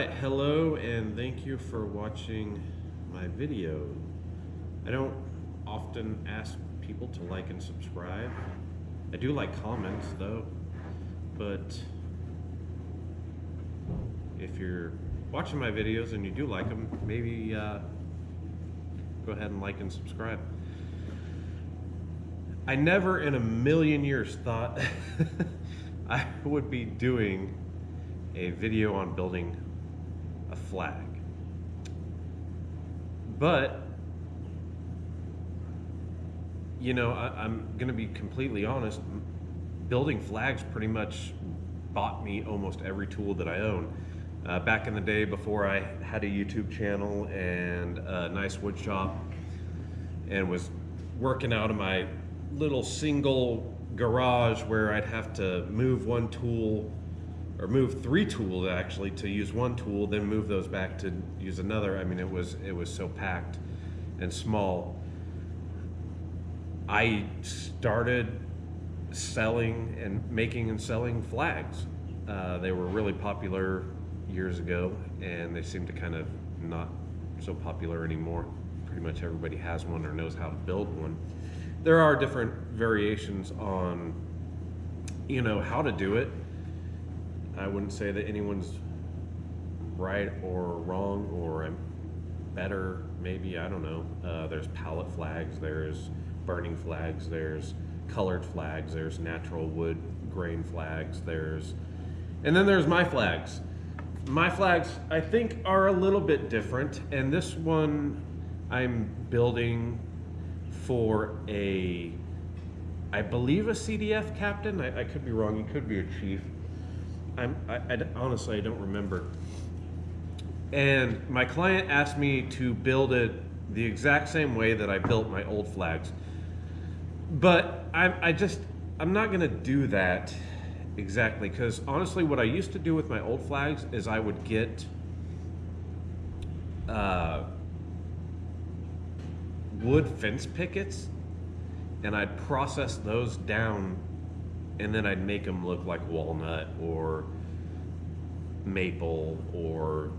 Alright, hello and thank you for watching my video. I don't often ask people to like and subscribe. I do like comments though, but if you're watching my videos and you do like them, maybe go ahead and like and subscribe. I never in a million years thought I would be doing a video on building a flag. But, you know, I'm gonna be completely honest, building flags pretty much bought me almost every tool that I own. Back in the day before I had a YouTube channel and a nice wood shop and was working out of my little single garage where I'd have to move one tool or move three tools actually to use one tool, then move those back to use another. I mean, it was so packed and small. I started selling and making and selling flags. They were really popular years ago, and they seem to kind of not so popular anymore. Pretty much everybody has one or knows how to build one. There are different variations on, you know, how to do it. I wouldn't say that anyone's right or wrong or I'm better, maybe, I don't know. There's palette flags, there's burning flags, there's colored flags, there's natural wood grain flags, and then there's my flags. My flags, I think, are a little bit different, and this one I'm building for I believe a CDF captain. I could be wrong, he could be a chief. Honestly, I don't remember. And my client asked me to build it the exact same way that I built my old flags. But I'm not gonna do that exactly, because honestly what I used to do with my old flags is I would get wood fence pickets and I'd process those down, and then I'd make them look like walnut or maple, or,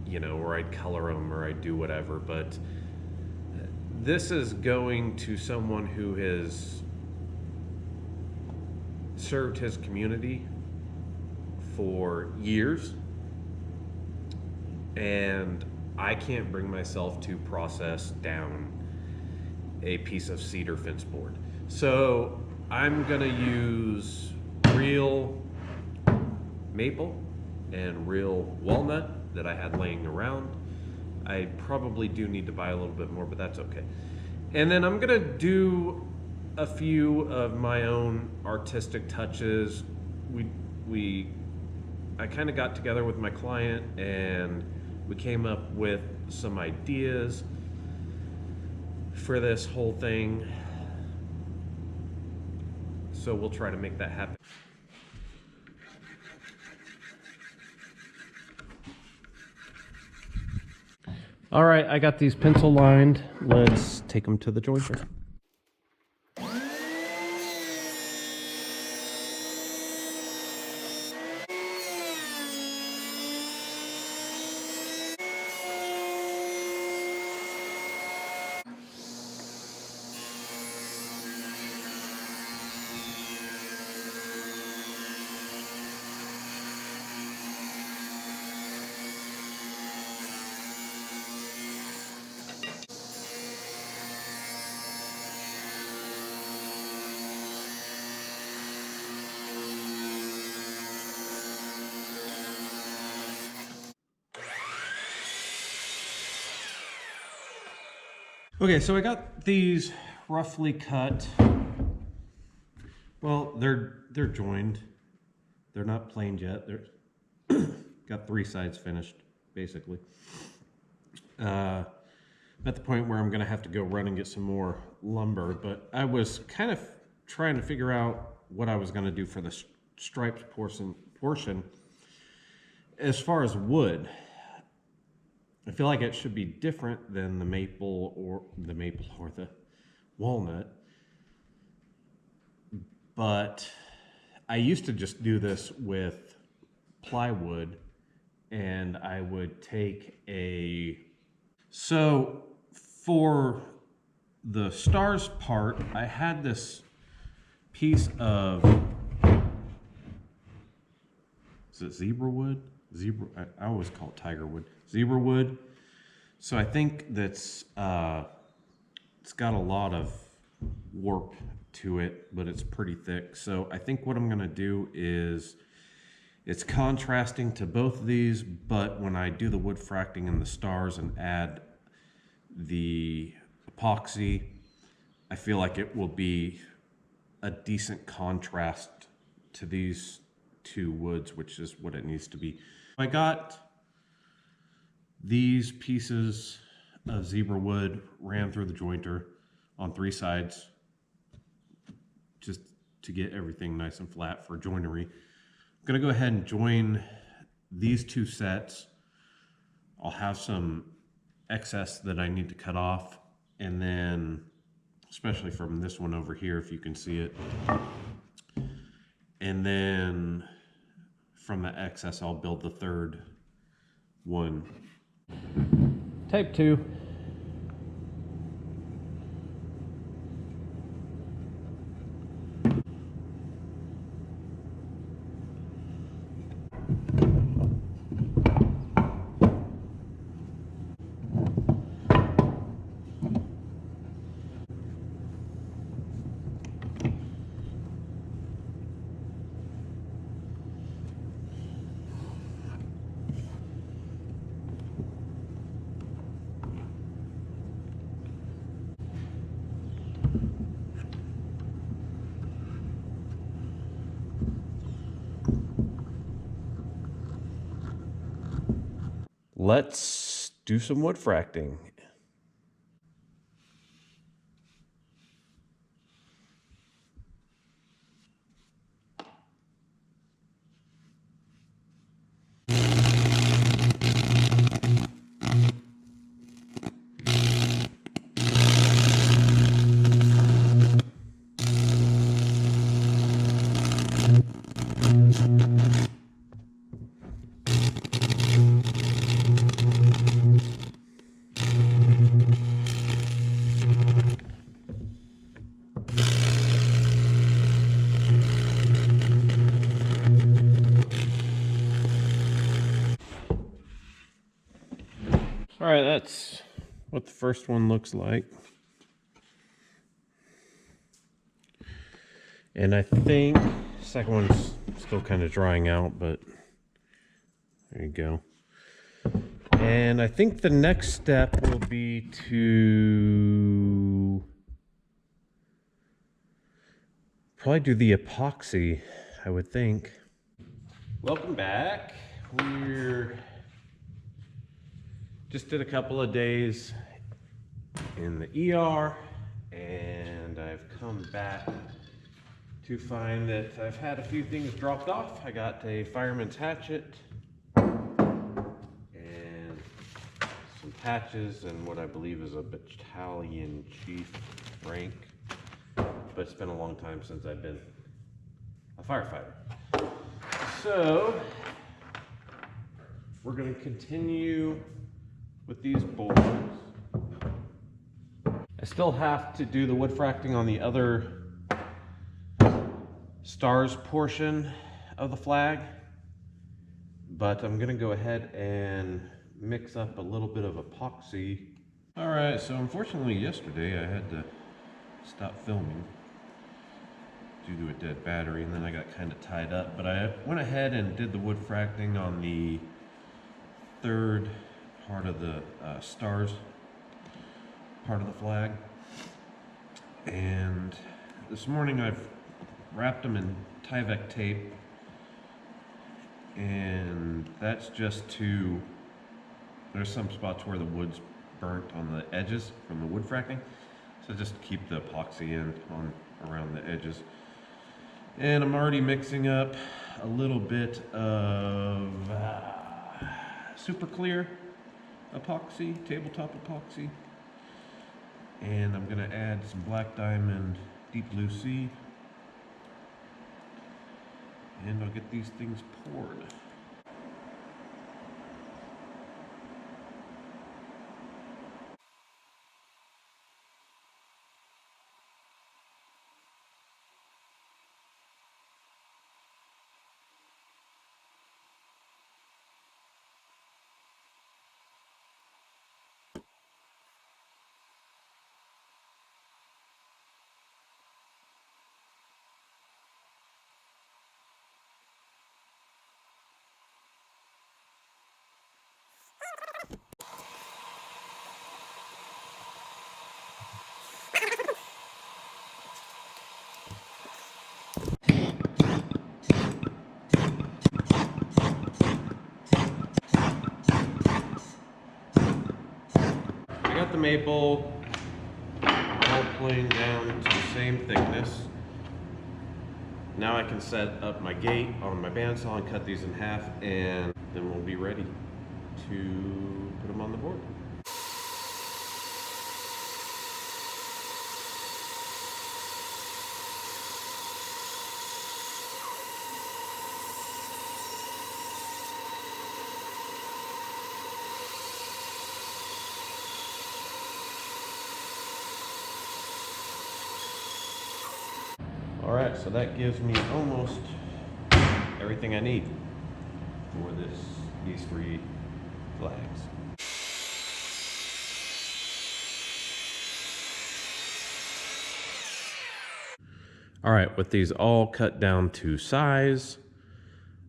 you know, or I'd color them or I'd do whatever. But this is going to someone who has served his community for years, and I can't bring myself to process down a piece of cedar fence board. So I'm gonna use real maple and real walnut that I had laying around. I probably do need to buy a little bit more, but that's okay. And then I'm gonna do a few of my own artistic touches. I kind of got together with my client and we came up with some ideas for this whole thing. So we'll try to make that happen. All right, I got these pencil lined. Let's take them to the jointer. Okay, so I got these roughly cut. Well, they're joined. They're not planed yet. They're got three sides finished, basically. At the point where I'm gonna have to go run and get some more lumber, but I was kind of trying to figure out what I was gonna do for the stripes portion. As far as wood, I feel like it should be different than the maple or the walnut. But I used to just do this with plywood and I would take so for the stars part, I had this piece of, is it zebra wood? I always call it tiger wood. Zebra wood. So I think that's, it's got a lot of warp to it, but it's pretty thick. So I think what I'm gonna do is, it's contrasting to both of these, but when I do the wood fracting in the stars and add the epoxy, I feel like it will be a decent contrast to these two woods, which is what it needs to be. I got these pieces of zebra wood, ran through the jointer on 3 sides, just to get everything nice and flat for joinery. I'm gonna go ahead and join these 2 sets. I'll have some excess that I need to cut off, and then especially from this one over here, if you can see it, and then from the excess I'll build the 3rd one. Type 2. Let's do some wood fracting. All right, that's what the first one looks like. And I think the second one's still kind of drying out, but there you go. And I think the next step will be to probably do the epoxy, I would think. Welcome back. We're just did a couple of days in the ER, and I've come back to find that I've had a few things dropped off. I got a fireman's hatchet and some patches and what I believe is a battalion chief rank, but it's been a long time since I've been a firefighter. So we're going to continue with these boards. I still have to do the wood fracting on the other stars portion of the flag, but I'm gonna go ahead and mix up a little bit of epoxy. All right, so unfortunately yesterday I had to stop filming due to a dead battery, and then I got kind of tied up, but I went ahead and did the wood fracting on the 3rd part of the stars part of the flag, and this morning I've wrapped them in Tyvek tape, and that's just to, there's some spots where the wood's burnt on the edges from the wood fracting, so just to keep the epoxy in on around the edges. And I'm already mixing up a little bit of super clear epoxy, tabletop epoxy, and I'm gonna add some black diamond deep blue sea, and I'll get these things poured. the maple, all pulling down to the same thickness. Now I can set up my gate on my bandsaw and cut these in half, and then we'll be ready to put them on the board. All right, so that gives me almost everything I need for these 3 flags. All right, with these all cut down to size,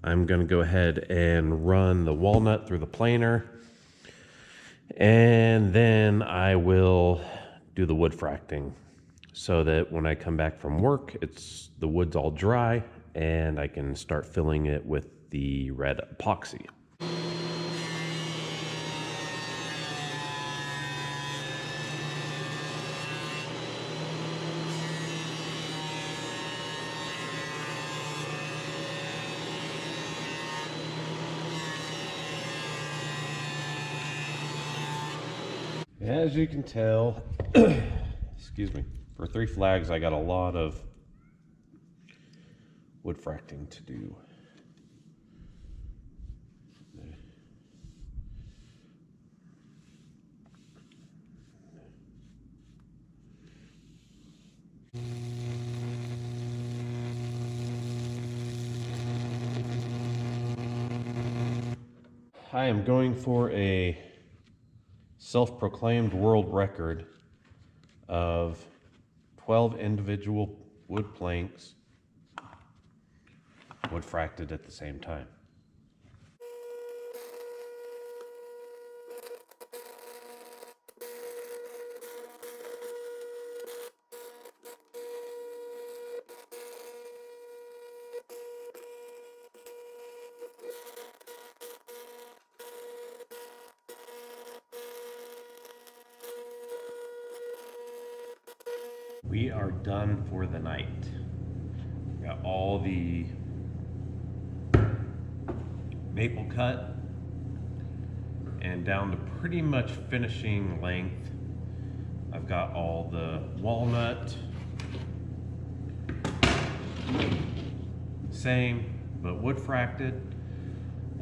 I'm gonna go ahead and run the walnut through the planer, and then I will do the wood fracting so that when I come back from work, the wood's all dry and I can start filling it with the red epoxy. As you can tell, excuse me, for 3 flags, I got a lot of wood fracting to do. I am going for a self-proclaimed world record of 12 individual wood planks wood fracted at the same time. We are done for the night. Got all the maple cut and down to pretty much finishing length. I've got all the walnut, same, but wood fracted.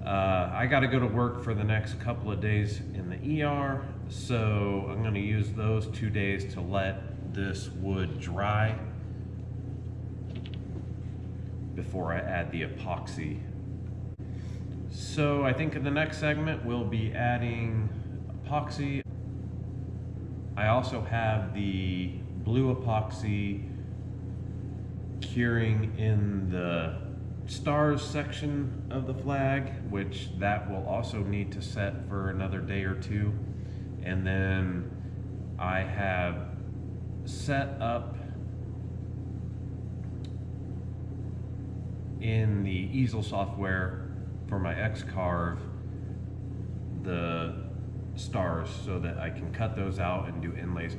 I got to go to work for the next couple of days in the ER, so I'm going to use those 2 days to let this wood dry before I add the epoxy. So I think in the next segment we'll be adding epoxy. I also have the blue epoxy curing in the stars section of the flag, which that will also need to set for another day or 2. And then I have set up in the easel software for my X-Carve the stars so that I can cut those out and do inlays.